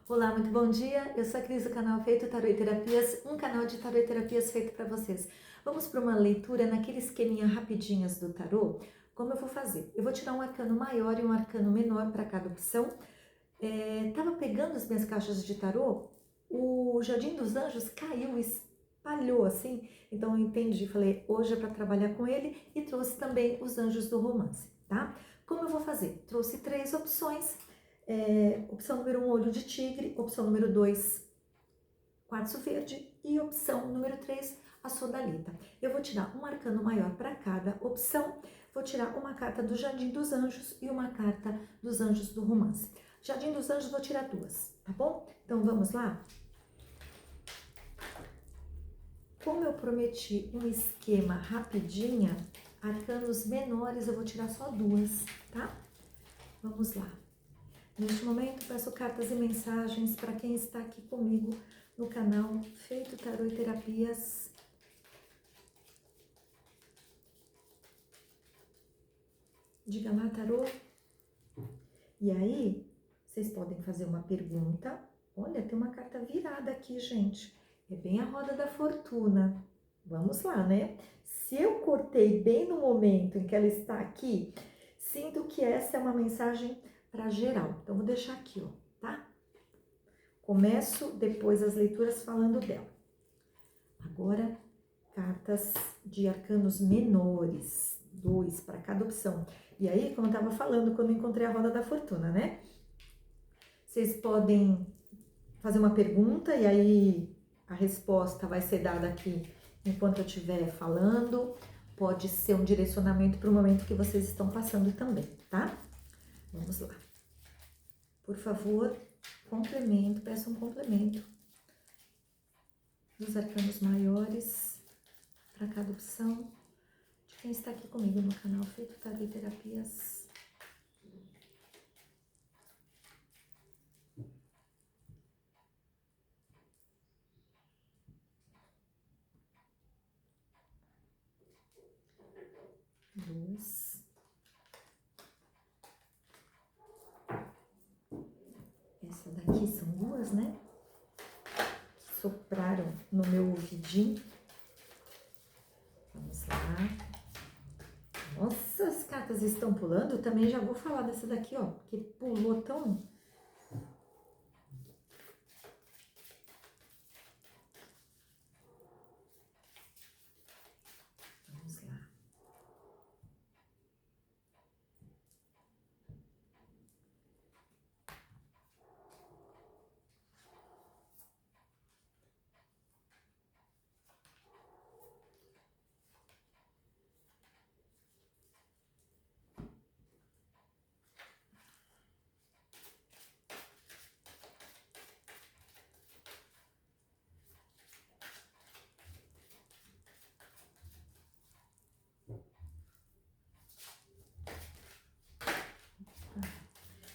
Olá, muito bom dia. Eu sou a Cris do canal Feito Tarô e Terapias, um canal de tarô e terapias feito para vocês. Vamos para uma leitura naquele esqueminha rapidinhas do tarô. Como eu vou fazer? Eu vou tirar um arcano maior e um arcano menor para cada opção. Tava pegando as minhas caixas de tarô, o Jardim dos Anjos caiu, espalhou assim. Então eu entendi, falei, hoje é para trabalhar com ele e trouxe também os Anjos do Romance, tá? Como eu vou fazer? Trouxe 3 opções. Opção número 1, olho de tigre. Opção número 2, quartzo verde. E opção número 3, a sodalita. Eu vou tirar um arcano maior para cada opção. Vou tirar uma carta do Jardim dos Anjos e uma carta dos Anjos do Romance. Jardim dos Anjos, vou tirar 2, tá bom? Então vamos lá? Como eu prometi um esquema rapidinha, arcanos menores eu vou tirar só 2, tá? Vamos lá. Neste momento, peço cartas e mensagens para quem está aqui comigo no canal Feito Tarô e Terapias. Diga lá, tarô. E aí, vocês podem fazer uma pergunta. Olha, tem uma carta virada aqui, gente. É bem a roda da fortuna. Vamos lá, né? Se eu cortei bem no momento em que ela está aqui, sinto que essa é uma mensagem para geral. Então, vou deixar aqui, ó, tá? Começo depois as leituras falando dela. Agora, cartas de arcanos menores, 2 para cada opção. E aí, como eu estava falando, quando eu encontrei a roda da fortuna, né? Vocês podem fazer uma pergunta e aí a resposta vai ser dada aqui enquanto eu estiver falando. Pode ser um direcionamento para o momento que vocês estão passando também, tá? Vamos lá. Por favor, complemento, peço um complemento dos arcanos maiores para cada opção de quem está aqui comigo no canal Feito Tarô e Terapias. Duas. Essa daqui são 2, né? Que sopraram no meu ouvidinho. Vamos lá. Nossa, as cartas estão pulando. Eu também já vou falar dessa daqui, ó. Que pulou tão... Vamos lá.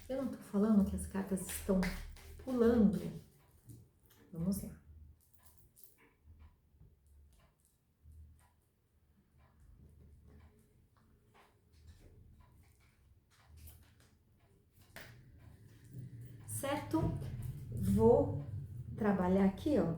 Eu não tô falando que as cartas estão pulando. Vamos lá. Certo? Vou trabalhar aqui, ó,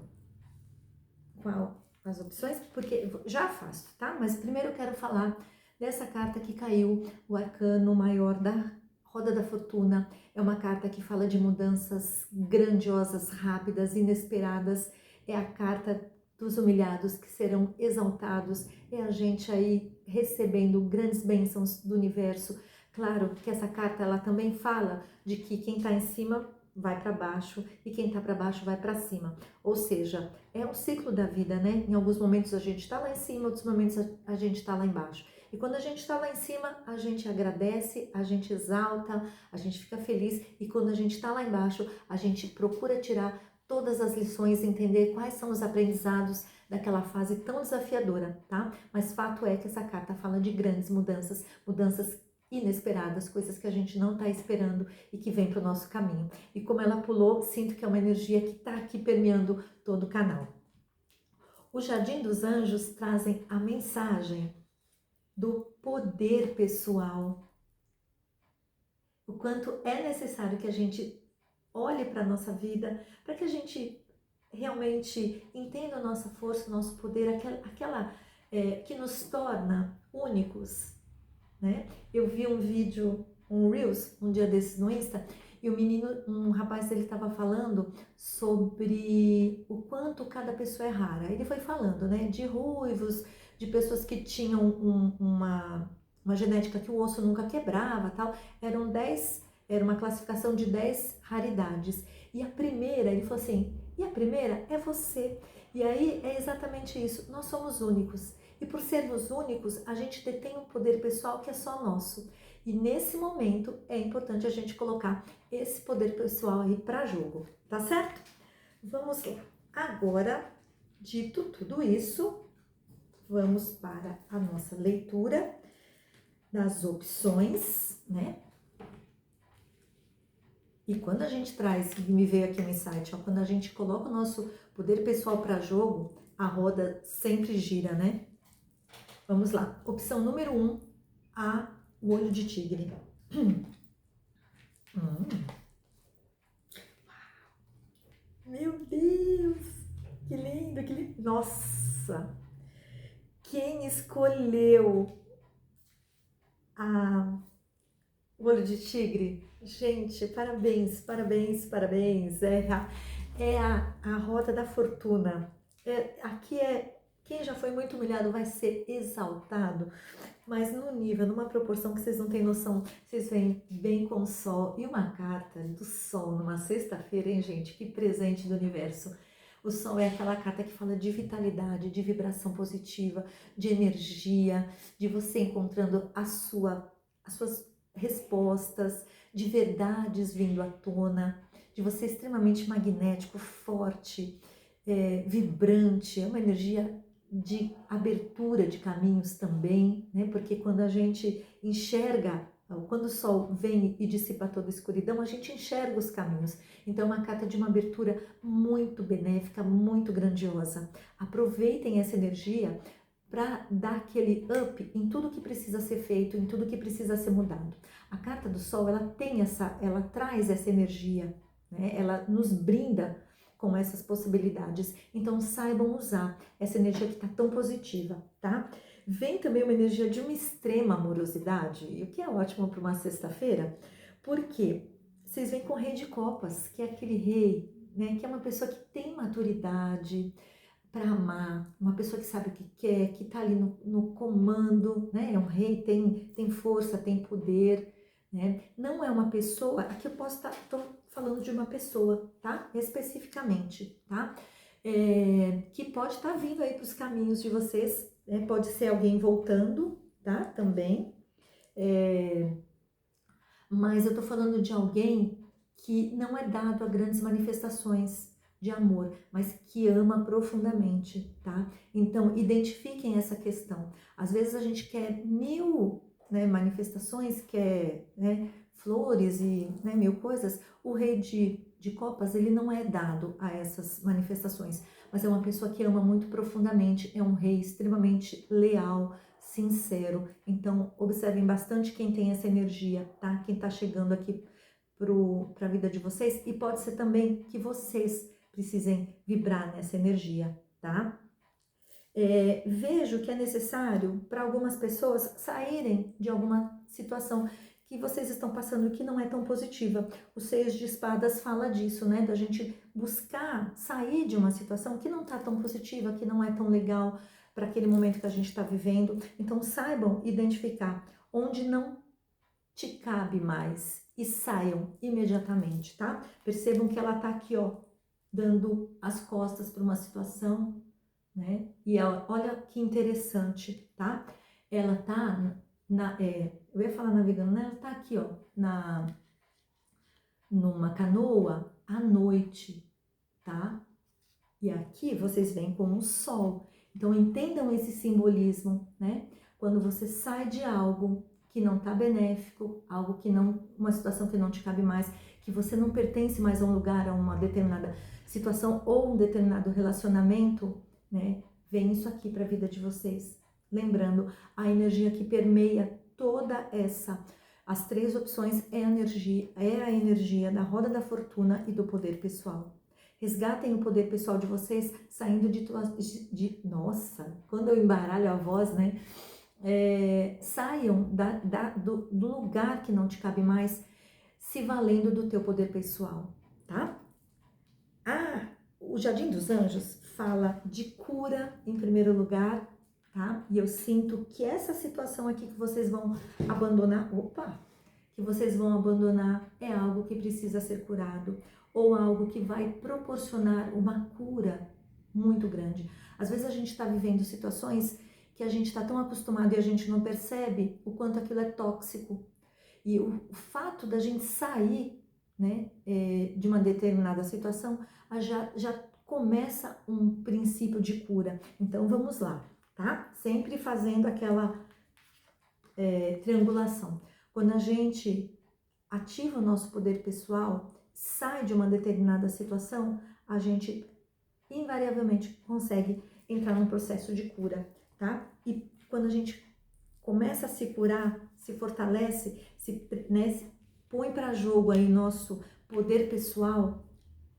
com as opções, porque já faço, tá? Mas primeiro eu quero falar dessa carta que caiu, o arcano maior da Roda da Fortuna. É uma carta que fala de mudanças grandiosas, rápidas, inesperadas. É a carta dos humilhados que serão exaltados. É a gente aí recebendo grandes bênçãos do universo. Claro que essa carta ela também fala de que quem está em cima vai para baixo e quem está para baixo vai para cima. Ou seja, é o ciclo da vida, né? Em alguns momentos a gente está lá em cima, outros momentos a gente está lá embaixo. E quando a gente está lá em cima, a gente agradece, a gente exalta, a gente fica feliz. E quando a gente está lá embaixo, a gente procura tirar todas as lições, entender quais são os aprendizados daquela fase tão desafiadora, tá? Mas fato é que essa carta fala de grandes mudanças, mudanças inesperadas, coisas que a gente não está esperando e que vem para o nosso caminho. E como ela pulou, sinto que é uma energia que está aqui permeando todo o canal. O Jardim dos Anjos trazem a mensagem do poder pessoal. O quanto é necessário que a gente olhe para a nossa vida, para que a gente realmente entenda a nossa força, o nosso poder, aquela que nos torna únicos, né? Eu vi um vídeo, um Reels, um dia desses no Insta, e o menino, um rapaz, ele estava falando sobre o quanto cada pessoa é rara. Ele foi falando, né, de ruivos, de pessoas que tinham uma genética que o osso nunca quebrava, tal. Eram 10, era uma classificação de 10 raridades. E a primeira, ele falou assim, e a primeira é você. E aí é exatamente isso, nós somos únicos. E por sermos únicos, a gente detém um poder pessoal que é só nosso. E nesse momento é importante a gente colocar esse poder pessoal aí para jogo, tá certo? Vamos lá. Agora, dito tudo isso, vamos para a nossa leitura das opções, né? E quando a gente traz, me veio aqui um insight, ó, quando a gente coloca o nosso poder pessoal para jogo, a roda sempre gira, né? Vamos lá. Opção número 1, o olho de tigre. Meu Deus, que lindo, que lindo. Nossa, quem escolheu o olho de tigre? Gente, parabéns, parabéns, parabéns. É a roda da fortuna. Aqui quem já foi muito humilhado vai ser exaltado, mas no nível, numa proporção que vocês não têm noção. Vocês vêm bem com o sol e uma carta do sol numa sexta-feira, hein, gente? Que presente do universo. O sol é aquela carta que fala de vitalidade, de vibração positiva, de energia, de você encontrando as suas respostas, de verdades vindo à tona, de você extremamente magnético, forte, vibrante, é uma energia de abertura de caminhos também, né? Porque quando a gente enxerga, quando o sol vem e dissipa toda a escuridão, a gente enxerga os caminhos. Então, é uma carta de uma abertura muito benéfica, muito grandiosa. Aproveitem essa energia para dar aquele up em tudo que precisa ser feito, em tudo que precisa ser mudado. A carta do sol, ela traz essa energia, né? Ela nos brinda com essas possibilidades. Então, saibam usar essa energia que está tão positiva, tá? Vem também uma energia de uma extrema amorosidade, e o que é ótimo para uma sexta-feira, porque vocês vêm com o rei de copas, que é aquele rei, né, que é uma pessoa que tem maturidade para amar, uma pessoa que sabe o que quer, que está ali no comando, né? É um rei, tem força, tem poder, né? Não é uma pessoa, aqui eu posso estar falando de uma pessoa, tá? Especificamente, tá? Que pode estar vindo aí para os caminhos de vocês, né? Pode ser alguém voltando, tá? Também. Mas eu tô falando de alguém que não é dado a grandes manifestações de amor, mas que ama profundamente, tá? Então, identifiquem essa questão. Às vezes a gente quer 1000, né, manifestações, quer, né, flores e, né, 1000 coisas. O rei de copas, ele não é dado a essas manifestações, mas é uma pessoa que ama muito profundamente, é um rei extremamente leal, sincero. Então, observem bastante quem tem essa energia, tá? Quem tá chegando aqui para a vida de vocês, e pode ser também que vocês precisem vibrar nessa energia, tá? Vejo que é necessário para algumas pessoas saírem de alguma situação que vocês estão passando que não é tão positiva. O Seis de Espadas fala disso, né? Da gente buscar sair de uma situação que não tá tão positiva, que não é tão legal para aquele momento que a gente está vivendo. Então, saibam identificar onde não te cabe mais e saiam imediatamente, tá? Percebam que ela tá aqui, ó, dando as costas para uma situação, né? E ela, olha que interessante, tá? Ela tá eu ia falar navegando, né? Ela tá aqui, ó, numa canoa à noite, tá? E aqui vocês vêm com o sol. Então entendam esse simbolismo, né? Quando você sai de algo que não tá benéfico, algo que não, uma situação que não te cabe mais, que você não pertence mais a um lugar, a uma determinada situação ou um determinado relacionamento, né? Vem isso aqui para a vida de vocês. Lembrando, a energia que permeia toda essa As 3 opções é a energia da roda da fortuna e do poder pessoal. Resgatem o poder pessoal de vocês saindo nossa, quando eu embaralho a voz, né? Saiam do lugar que não te cabe mais, se valendo do teu poder pessoal, tá? O Jardim dos Anjos fala de cura em primeiro lugar, tá? E eu sinto que essa situação aqui que vocês vão abandonar, é algo que precisa ser curado, ou algo que vai proporcionar uma cura muito grande. Às vezes a gente está vivendo situações que a gente está tão acostumado e a gente não percebe o quanto aquilo é tóxico. E o fato da gente sair, né, de uma determinada situação, já começa um princípio de cura. Então vamos lá, tá? Sempre fazendo aquela triangulação. Quando a gente ativa o nosso poder pessoal, sai de uma determinada situação, a gente invariavelmente consegue entrar num processo de cura, tá? E quando a gente começa a se curar, se fortalece, se põe para jogo aí nosso poder pessoal,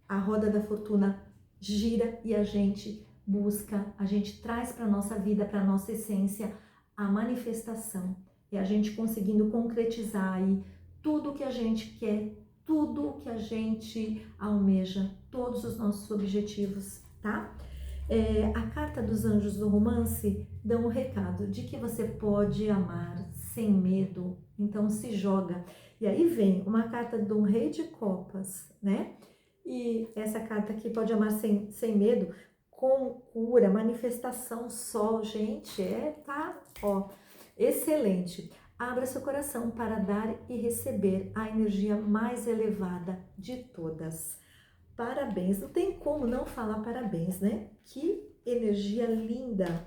a roda da fortuna gira e a gente busca, a gente traz para nossa vida, para nossa essência, a manifestação. E a gente conseguindo concretizar aí tudo que a gente quer, tudo que a gente almeja, todos os nossos objetivos, tá? A carta dos anjos do romance dá um recado de que você pode amar sem medo, então se joga. E aí vem uma carta do Rei de Copas, né? E essa carta aqui, pode amar sem medo, com cura, manifestação, sol, gente, tá, ó, excelente. Abra seu coração para dar e receber a energia mais elevada de todas. Parabéns, não tem como não falar parabéns, né? Que energia linda!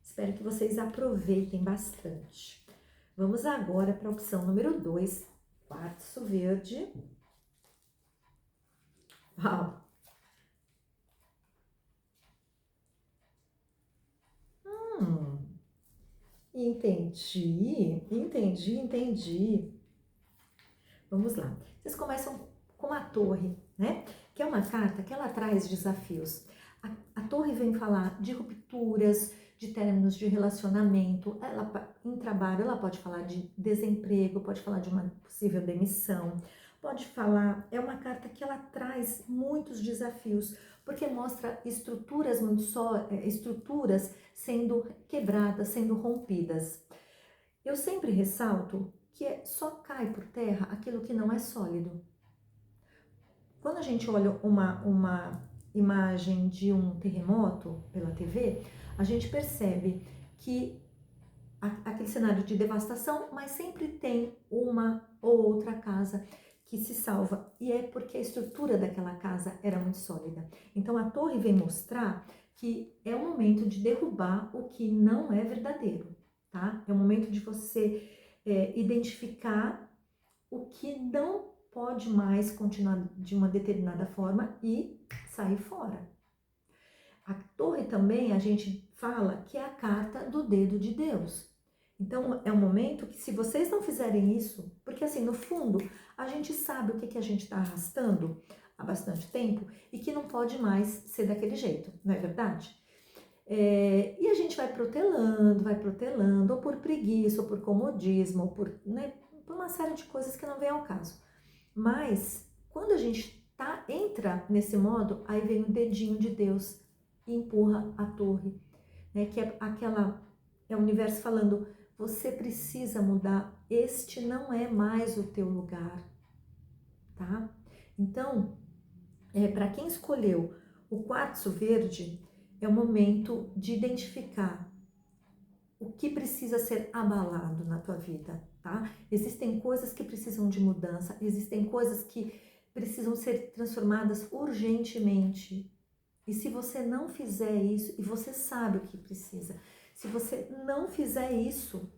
Espero que vocês aproveitem bastante. Vamos agora para a opção número 2, quartzo verde. Uau! Entendi. Vamos lá. Vocês começam com a torre, né? Que é uma carta que ela traz desafios. A torre vem falar de rupturas, de términos de relacionamento. Em trabalho, ela pode falar de desemprego, pode falar de uma possível demissão, pode falar... É uma carta que ela traz muitos desafios, porque mostra estruturas estruturas sendo quebradas, sendo rompidas. Eu sempre ressalto que só cai por terra aquilo que não é sólido. Quando a gente olha uma imagem de um terremoto pela TV, a gente percebe que aquele cenário de devastação, mas sempre tem uma ou outra casa que se salva, e é porque a estrutura daquela casa era muito sólida. Então a torre vem mostrar que é o momento de derrubar o que não é verdadeiro, tá? É o momento de você identificar o que não pode mais continuar de uma determinada forma e sair fora. A torre também, a gente fala que é a carta do dedo de Deus. Então, é um momento que, se vocês não fizerem isso, porque assim, no fundo, a gente sabe o que a gente está arrastando há bastante tempo e que não pode mais ser daquele jeito, não é verdade? E a gente vai protelando, ou por preguiça, ou por comodismo, ou por uma série de coisas que não vem ao caso. Mas, quando a gente entra nesse modo, aí vem o dedinho de Deus e empurra a torre, né? Que é o universo falando, você precisa mudar, este não é mais o teu lugar, tá? Então, para quem escolheu o quartzo verde, é o momento de identificar o que precisa ser abalado na tua vida, tá? Existem coisas que precisam de mudança, existem coisas que precisam ser transformadas urgentemente. E se você não fizer isso, e você sabe o que precisa, se você não fizer isso,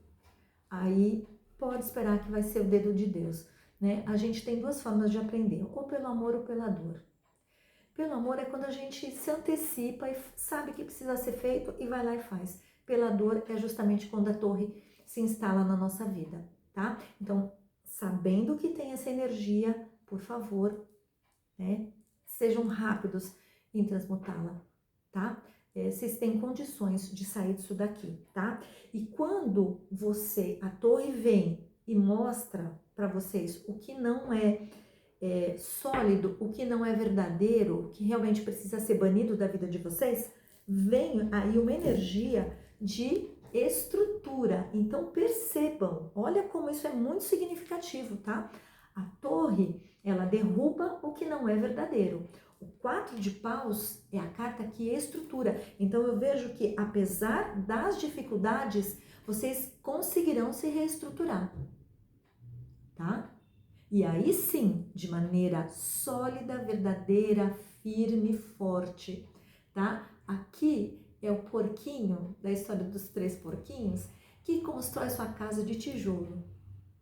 aí pode esperar que vai ser o dedo de Deus, né? A gente tem 2 formas de aprender, ou pelo amor ou pela dor. Pelo amor é quando a gente se antecipa e sabe que precisa ser feito e vai lá e faz. Pela dor é justamente quando a torre se instala na nossa vida. tá? Então, sabendo que tem essa energia, por favor, né, sejam rápidos em transmutá-la, tá? Vocês têm condições de sair disso daqui, tá? E quando a torre vem e mostra para vocês o que não é sólido, o que não é verdadeiro, o que realmente precisa ser banido da vida de vocês, vem aí uma energia de estrutura. Então percebam, olha como isso é muito significativo, tá? A torre, ela derruba o que não é verdadeiro. O 4 de paus é a carta que estrutura. Então eu vejo que apesar das dificuldades, vocês conseguirão se reestruturar, tá? E aí sim, de maneira sólida, verdadeira, firme, forte, tá? Aqui é o porquinho da história dos 3 porquinhos que constrói sua casa de tijolo,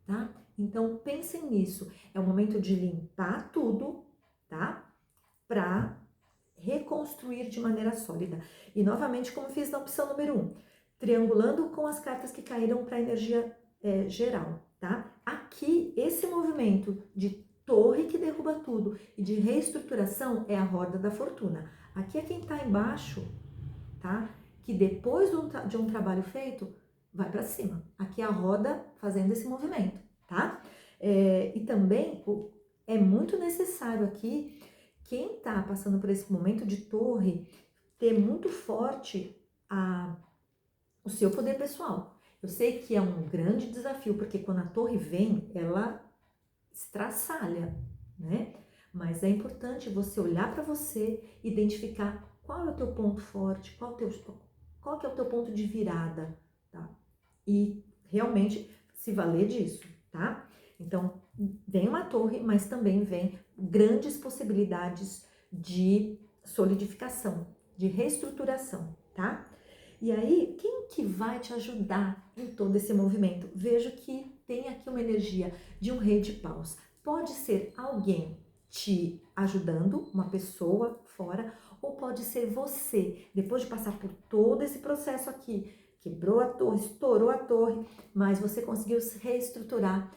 tá? Então pensem nisso. É o momento de limpar tudo, tá? Para reconstruir de maneira sólida. E novamente, como fiz na opção número 1, triangulando com as cartas que caíram para a energia geral, tá? Aqui, esse movimento de torre que derruba tudo e de reestruturação é a roda da fortuna. Aqui é quem está embaixo, tá? Que depois de um trabalho feito, vai para cima. Aqui é a roda fazendo esse movimento, tá? E também é muito necessário aqui, quem está passando por esse momento de torre, ter muito forte o seu poder pessoal. Eu sei que é um grande desafio, porque quando a torre vem, ela estraçalha, né? Mas é importante você olhar para você, identificar qual é o teu ponto forte, qual que é o teu ponto de virada, tá? E realmente se valer disso, tá? Então, vem uma torre, mas também vem grandes possibilidades de solidificação, de reestruturação, tá? E aí, quem que vai te ajudar em todo esse movimento? Vejo que tem aqui uma energia de um rei de paus. Pode ser alguém te ajudando, uma pessoa fora, ou pode ser você, depois de passar por todo esse processo aqui, quebrou a torre, estourou a torre, mas você conseguiu se reestruturar,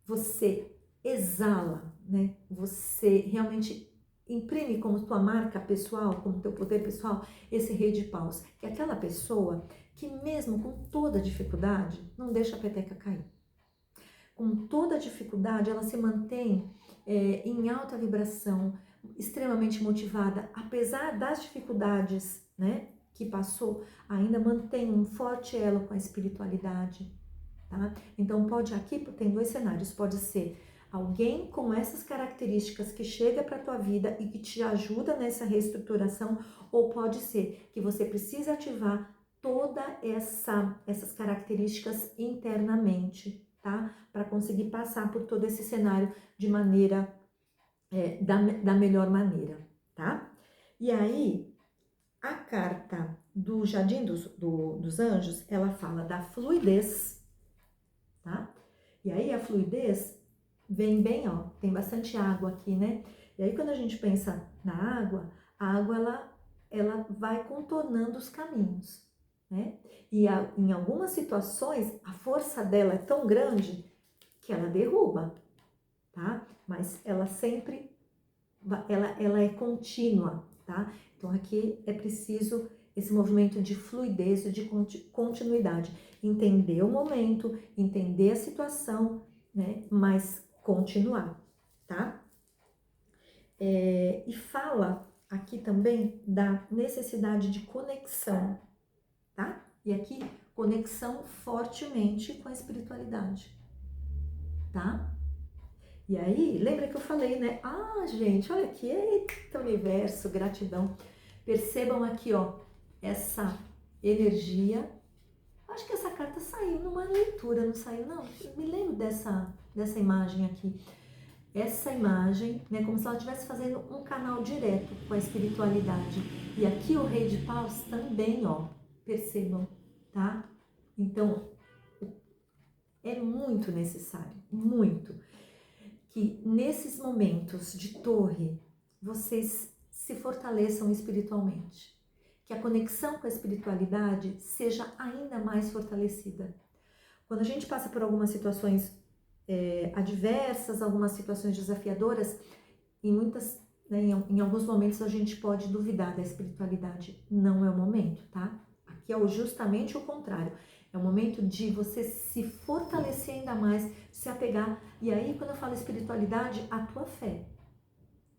você exala, né? Você realmente imprime como tua marca pessoal, como teu poder pessoal, esse rei de paus, que é aquela pessoa que mesmo com toda dificuldade, não deixa a peteca cair. Com toda dificuldade, ela se mantém em alta vibração, extremamente motivada, apesar das dificuldades, né, que passou, ainda mantém um forte elo com a espiritualidade, tá? Então aqui tem 2 cenários, pode ser alguém com essas características que chega para a tua vida e que te ajuda nessa reestruturação, ou pode ser que você precise ativar toda essas características internamente, tá? Para conseguir passar por todo esse cenário de maneira, da melhor maneira, tá? E aí, a carta do Jardim dos Anjos, ela fala da fluidez, tá? E aí a fluidez vem bem, ó, tem bastante água aqui, né? E aí quando a gente pensa na água, a água ela vai contornando os caminhos, né? E em algumas situações a força dela é tão grande que ela derruba, tá? Mas ela sempre, ela é contínua, tá? Então aqui é preciso esse movimento de fluidez, de continuidade, entender o momento, entender a situação, né? Mas continuar, tá? E fala aqui também da necessidade de conexão, tá? E aqui, conexão fortemente com a espiritualidade, tá? E aí, lembra que eu falei, né? Ah, gente, olha aqui, eita universo, gratidão. Percebam aqui, ó, essa energia. Acho que essa carta saiu numa leitura, não saiu, não? Eu me lembro dessa imagem aqui. Essa imagem, né, como se ela estivesse fazendo um canal direto com a espiritualidade. E aqui o Rei de Paus também, ó, percebam, tá? Então, é muito necessário, muito, que nesses momentos de torre, vocês se fortaleçam espiritualmente. Que a conexão com a espiritualidade seja ainda mais fortalecida. Quando a gente passa por algumas situações adversas, algumas situações desafiadoras, em muitas, né, em alguns momentos a gente pode duvidar da espiritualidade. Não é o momento, tá? Aqui é justamente o contrário. É o momento de você se fortalecer ainda mais, se apegar. E aí, quando eu falo espiritualidade, a tua fé.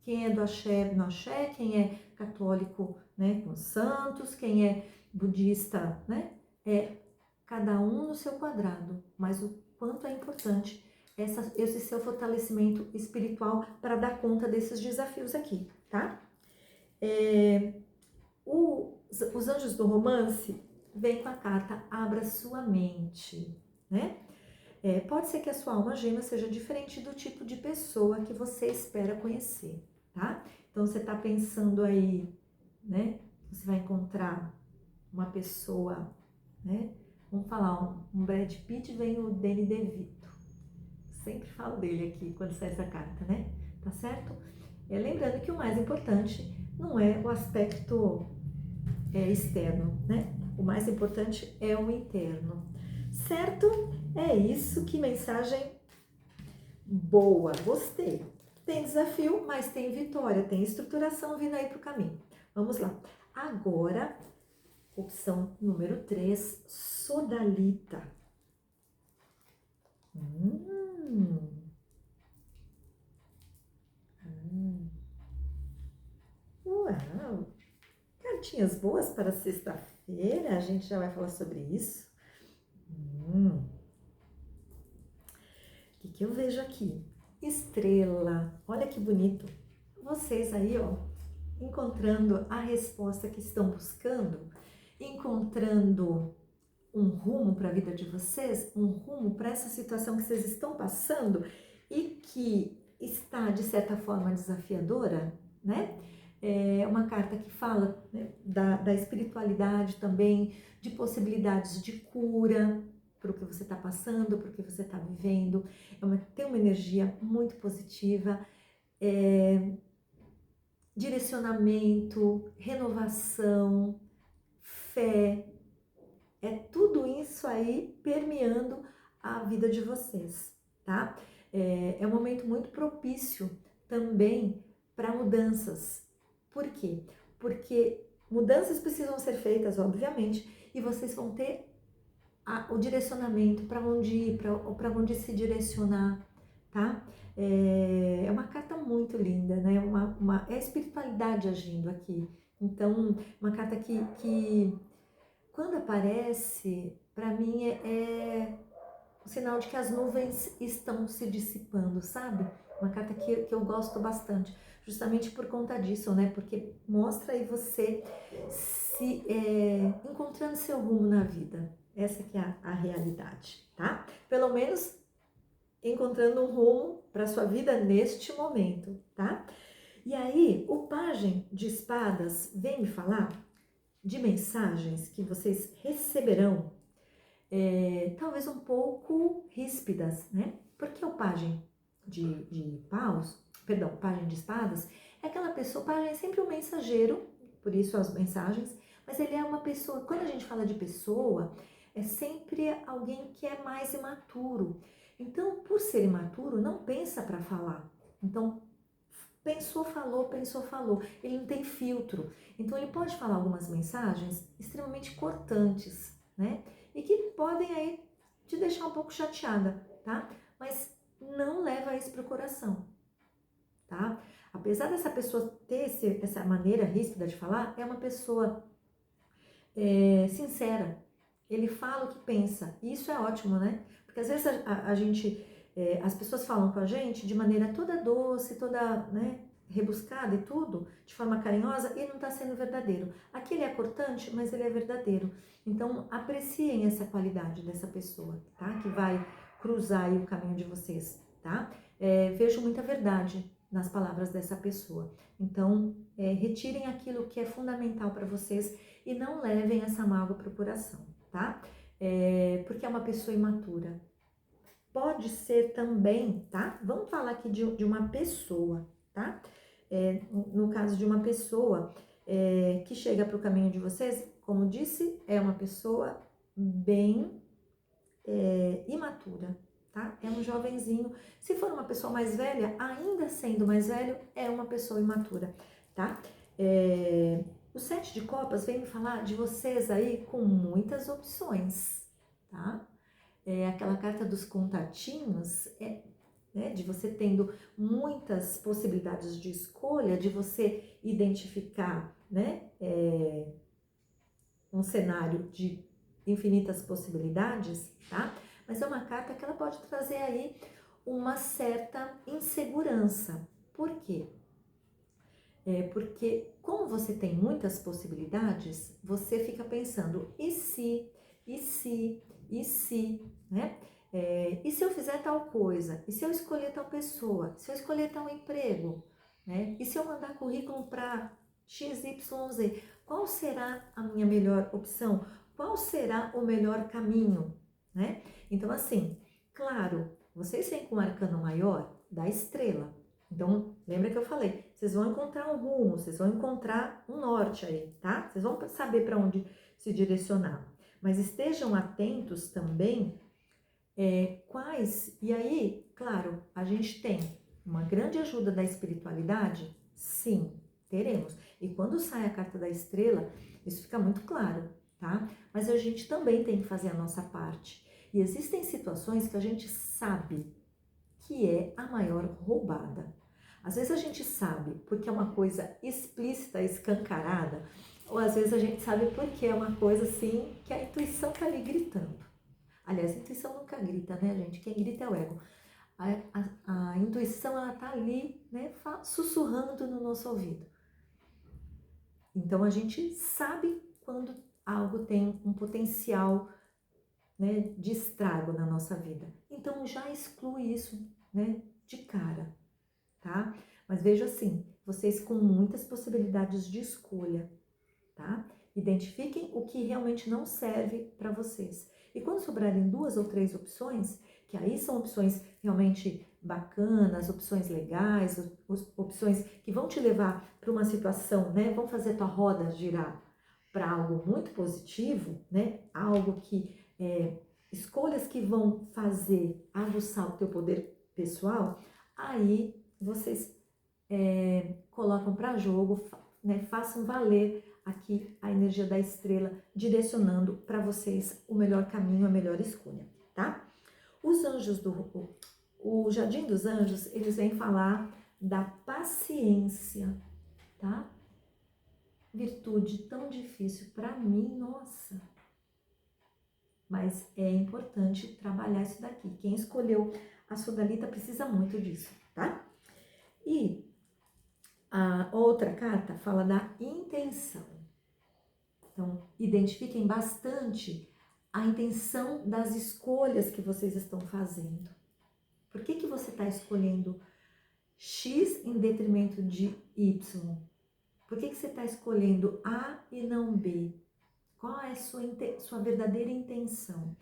Quem é do axé, no axé, quem é católico, né, com os santos, quem é budista, né, cada um no seu quadrado, mas o quanto é importante esse seu fortalecimento espiritual para dar conta desses desafios aqui, tá? Os anjos do romance vêm com a carta Abra Sua Mente, né? Pode ser que a sua alma gêmea seja diferente do tipo de pessoa que você espera conhecer, tá? Então, você tá pensando aí, né? Você vai encontrar uma pessoa, né? Vamos falar, um Brad Pitt, vem o Danny DeVito. Sempre falo dele aqui quando sai essa carta, né? Tá certo? Lembrando que o mais importante não é o aspecto externo, né? O mais importante é o interno. Certo? É isso, que mensagem boa, gostei. Tem desafio, mas tem vitória, tem estruturação vindo aí pro caminho. Vamos lá. Agora, opção número 3, sodalita. Uau! Cartinhas boas para sexta-feira, a gente já vai falar sobre isso. O que eu vejo aqui? Estrela, olha que bonito. Vocês aí, ó, encontrando a resposta que estão buscando, encontrando um rumo para a vida de vocês, um rumo para essa situação que vocês estão passando e que está, de certa forma, desafiadora, né? É uma carta que fala, né, da espiritualidade também, de possibilidades de cura para o que você está passando, para o que você está vivendo. Tem uma energia muito positiva, direcionamento, renovação, fé. É tudo isso aí permeando a vida de vocês, tá? É um momento muito propício também para mudanças. Por quê? Porque mudanças precisam ser feitas, obviamente, e vocês vão ter o direcionamento para onde ir, para onde se direcionar, tá? É uma carta muito linda, né? É a espiritualidade agindo aqui. Então, uma carta que quando aparece, para mim é o sinal de que as nuvens estão se dissipando, sabe? Uma carta que eu gosto bastante, justamente por conta disso, né? Porque mostra aí você se encontrando seu rumo na vida. Essa que é a realidade, tá? Pelo menos encontrando um rumo para sua vida neste momento, tá? E aí, o Pajem de Espadas vem me falar de mensagens que vocês receberão, talvez um pouco ríspidas, né? Porque o pajem de paus, perdão, pajem de espadas, é aquela pessoa, o pajem é sempre um mensageiro, por isso as mensagens, mas ele é uma pessoa, quando a gente fala de pessoa, é sempre alguém que é mais imaturo. Então, por ser imaturo, não pensa para falar. Então, pensou, falou. Ele não tem filtro. Então, ele pode falar algumas mensagens extremamente cortantes, né? E que podem aí te deixar um pouco chateada, tá? Mas não leva isso pro coração, tá? Apesar dessa pessoa ter essa maneira ríspida de falar, é uma pessoa sincera. Ele fala o que pensa. E isso é ótimo, né? Porque às vezes a gente, as pessoas falam com a gente de maneira toda doce, toda, né, rebuscada e tudo, de forma carinhosa, e não está sendo verdadeiro. Aqui ele é cortante, mas ele é verdadeiro. Então, apreciem essa qualidade dessa pessoa, tá? Que vai cruzar aí o caminho de vocês, tá? Vejo muita verdade nas palavras dessa pessoa. Então, retirem aquilo que é fundamental para vocês e não levem essa mágoa para o coração, tá? Porque é uma pessoa imatura. Pode ser também, tá? Vamos falar aqui de uma pessoa, tá? No caso de uma pessoa que chega para o caminho de vocês, como disse, é uma pessoa bem imatura, tá? É um jovenzinho. Se for uma pessoa mais velha, ainda sendo mais velho, é uma pessoa imatura, tá? O 7 de copas vem me falar de vocês aí com muitas opções, tá? Aquela carta dos contatinhos, né, de você tendo muitas possibilidades de escolha, de você identificar, né, um cenário de infinitas possibilidades, tá? Mas é uma carta que ela pode trazer aí uma certa insegurança. Por quê? Porque como você tem muitas possibilidades, você fica pensando, e se, né? E se eu fizer tal coisa? E se eu escolher tal pessoa? Se eu escolher tal emprego? Né? E se eu mandar currículo para XYZ? Qual será a minha melhor opção? Qual será o melhor caminho? Né? Então, assim, claro, vocês vêm com um arcano maior da estrela. Então, lembra que eu falei, vocês vão encontrar um rumo, vocês vão encontrar um norte aí, tá? Vocês vão saber para onde se direcionar. Mas estejam atentos também quais... E aí, claro, a gente tem uma grande ajuda da espiritualidade? Sim, teremos. E quando sai a carta da estrela, isso fica muito claro, tá? Mas a gente também tem que fazer a nossa parte. E existem situações que a gente sabe que é a maior roubada. Às vezes a gente sabe porque é uma coisa explícita, escancarada, ou às vezes a gente sabe porque é uma coisa assim que a intuição tá ali gritando. Aliás, a intuição nunca grita, né, gente? Quem grita é o ego. A intuição, ela tá ali, né, sussurrando no nosso ouvido. Então a gente sabe quando algo tem um potencial, né, de estrago na nossa vida. Então já exclui isso, né, de cara, tá? Mas veja assim, vocês com muitas possibilidades de escolha, tá? Identifiquem o que realmente não serve para vocês. E quando sobrarem 2 ou 3 opções, que aí são opções realmente bacanas, opções legais, opções que vão te levar para uma situação, né? Vão fazer tua roda girar para algo muito positivo, né? Algo que escolhas que vão fazer aguçar o teu poder pessoal, aí vocês colocam para jogo, né? Façam valer aqui a energia da estrela, direcionando para vocês o melhor caminho, a melhor escolha, tá? Os anjos o Jardim dos Anjos, eles vêm falar da paciência, tá? Virtude tão difícil para mim, nossa. Mas é importante trabalhar isso daqui. Quem escolheu a sodalita precisa muito disso, tá? E a outra carta fala da intenção. Então, identifiquem bastante a intenção das escolhas que vocês estão fazendo. Por que você está escolhendo X em detrimento de Y? Por que você está escolhendo A e não B? Qual é a sua verdadeira intenção?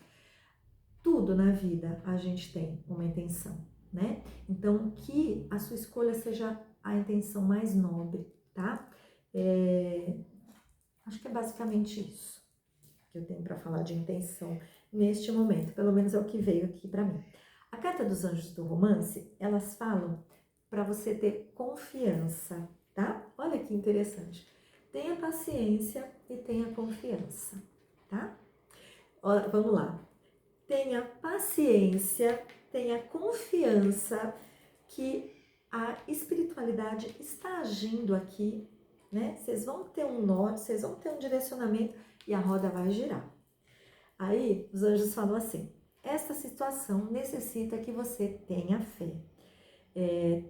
Tudo na vida a gente tem uma intenção, né? Então, que a sua escolha seja a intenção mais nobre, tá? Acho que é basicamente isso que eu tenho para falar de intenção neste momento, pelo menos é o que veio aqui para mim. A carta dos anjos do romance, elas falam para você ter confiança, tá? Olha que interessante. Tenha paciência e tenha confiança, tá? Vamos lá. Tenha paciência, tenha confiança que a espiritualidade está agindo aqui, né? Vocês vão ter um norte, vocês vão ter um direcionamento e a roda vai girar. Aí os anjos falam assim: esta situação necessita que você tenha fé.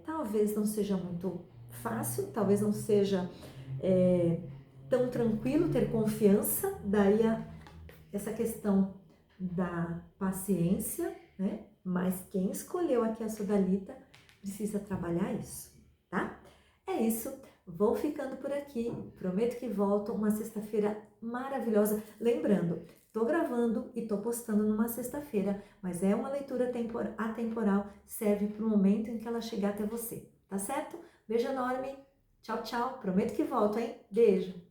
Talvez não seja muito fácil, talvez não seja tão tranquilo ter confiança, daí essa questão da paciência, né? Mas quem escolheu aqui a sodalita precisa trabalhar isso, tá? É isso, vou ficando por aqui, prometo que volto uma sexta-feira maravilhosa. Lembrando, tô gravando e tô postando numa sexta-feira, mas é uma leitura atemporal, serve para o momento em que ela chegar até você, tá certo? Beijo enorme, tchau, tchau, prometo que volto, hein? Beijo!